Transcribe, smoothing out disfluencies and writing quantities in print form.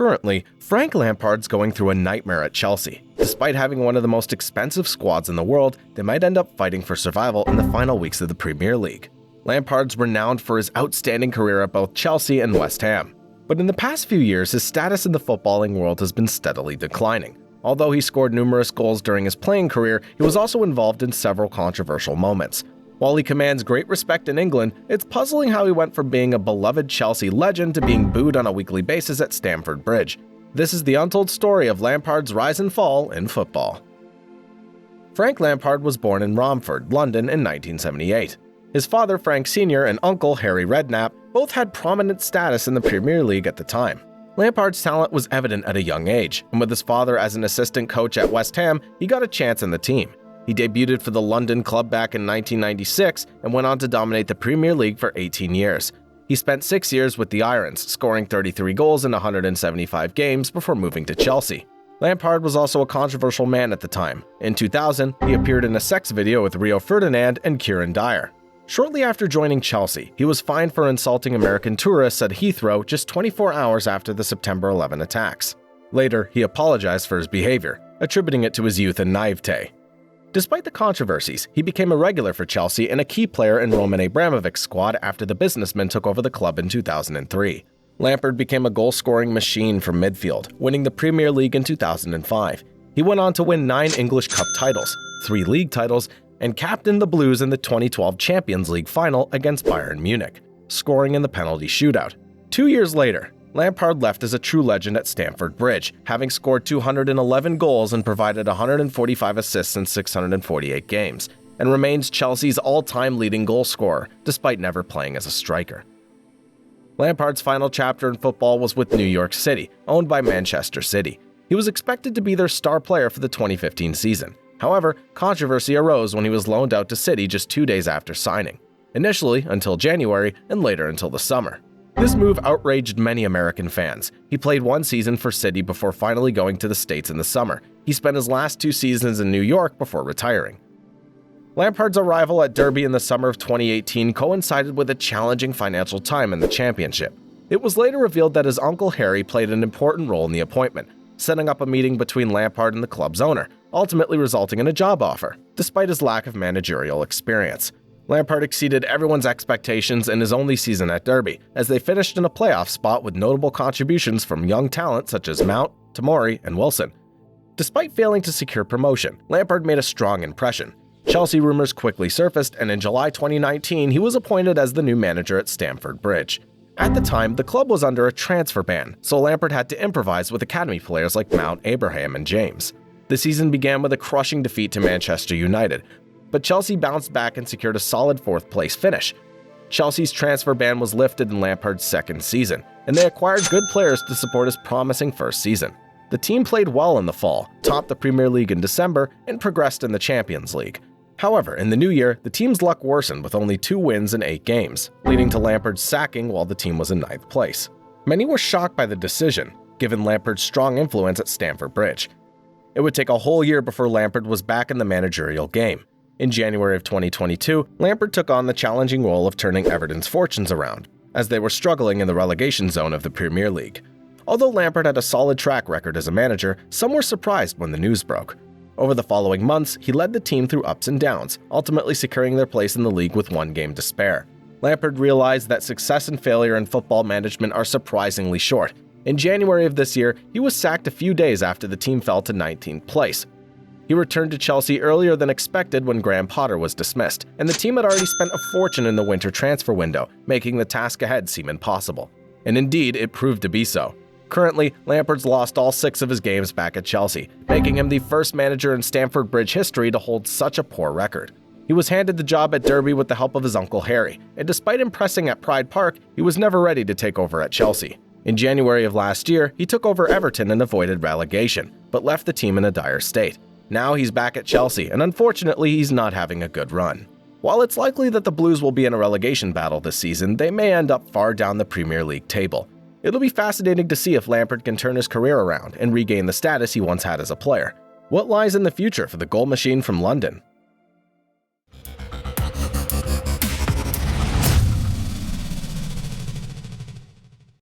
Currently, Frank Lampard's going through a nightmare at Chelsea. Despite having one of the most expensive squads in the world, they might end up fighting for survival in the final weeks of the Premier League. Lampard's renowned for his outstanding career at both Chelsea and West Ham. But in the past few years, his status in the footballing world has been steadily declining. Although he scored numerous goals during his playing career, he was also involved in several controversial moments. While he commands great respect in England, it's puzzling how he went from being a beloved Chelsea legend to being booed on a weekly basis at Stamford Bridge. This is the untold story of Lampard's rise and fall in football. Frank Lampard was born in Romford, London in 1978. His father, Frank Sr., and uncle, Harry Redknapp, both had prominent status in the Premier League at the time. Lampard's talent was evident at a young age, and with his father as an assistant coach at West Ham, he got a chance in the team. He debuted for the London club back in 1996 and went on to dominate the Premier League for 18 years. He spent 6 years with the Irons, scoring 33 goals in 175 games before moving to Chelsea. Lampard was also a controversial man at the time. In 2000, he appeared in a sex video with Rio Ferdinand and Kieran Dyer. Shortly after joining Chelsea, he was fined for insulting American tourists at Heathrow just 24 hours after the September 11 attacks. Later, he apologized for his behavior, attributing it to his youth and naivete. Despite the controversies, he became a regular for Chelsea and a key player in Roman Abramovich's squad after the businessman took over the club in 2003. Lampard became a goal-scoring machine from midfield, winning the Premier League in 2005. He went on to win 9 English Cup titles, 3 league titles, and captained the Blues in the 2012 Champions League final against Bayern Munich, scoring in the penalty shootout. 2 years later, Lampard left as a true legend at Stamford Bridge, having scored 211 goals and provided 145 assists in 648 games, and remains Chelsea's all-time leading goal scorer, despite never playing as a striker. Lampard's final chapter in football was with New York City, owned by Manchester City. He was expected to be their star player for the 2015 season. However, controversy arose when he was loaned out to City just 2 days after signing, initially until January and later until the summer. This move outraged many American fans. He played 1 season for City before finally going to the States in the summer. He spent his last 2 seasons in New York before retiring. Lampard's arrival at Derby in the summer of 2018 coincided with a challenging financial time in the championship. It was later revealed that his uncle Harry played an important role in the appointment, setting up a meeting between Lampard and the club's owner, ultimately resulting in a job offer, despite his lack of managerial experience. Lampard exceeded everyone's expectations in his only season at Derby, as they finished in a playoff spot with notable contributions from young talent such as Mount, Tomori, and Wilson. Despite failing to secure promotion, Lampard made a strong impression. Chelsea rumors quickly surfaced, and in July 2019, he was appointed as the new manager at Stamford Bridge. At the time, the club was under a transfer ban, so Lampard had to improvise with academy players like Mount, Abraham, and James. The season began with a crushing defeat to Manchester United, but Chelsea bounced back and secured a solid 4th-place finish. Chelsea's transfer ban was lifted in Lampard's 2nd season, and they acquired good players to support his promising first season. The team played well in the fall, topped the Premier League in December, and progressed in the Champions League. However, in the new year, the team's luck worsened with only 2 wins in 8 games, leading to Lampard's sacking while the team was in 9th place. Many were shocked by the decision, given Lampard's strong influence at Stamford Bridge. It would take a whole year before Lampard was back in the managerial game. In January of 2022, Lampard took on the challenging role of turning Everton's fortunes around, as they were struggling in the relegation zone of the Premier League. Although Lampard had a solid track record as a manager, some were surprised when the news broke. Over the following months, he led the team through ups and downs, ultimately securing their place in the league with 1 game to spare. Lampard realized that success and failure in football management are surprisingly short. In January of this year, he was sacked a few days after the team fell to 19th place. He returned to Chelsea earlier than expected when Graham Potter was dismissed, and the team had already spent a fortune in the winter transfer window, making the task ahead seem impossible. And indeed, it proved to be so. Currently, Lampard's lost all 6 of his games back at Chelsea, making him the first manager in Stamford Bridge history to hold such a poor record. He was handed the job at Derby with the help of his uncle Harry, and despite impressing at Pride Park, he was never ready to take over at Chelsea. In January of last year, he took over Everton and avoided relegation, but left the team in a dire state. Now he's back at Chelsea, and unfortunately, he's not having a good run. While it's likely that the Blues will be in a relegation battle this season, they may end up far down the Premier League table. It'll be fascinating to see if Lampard can turn his career around and regain the status he once had as a player. What lies in the future for the goal machine from London?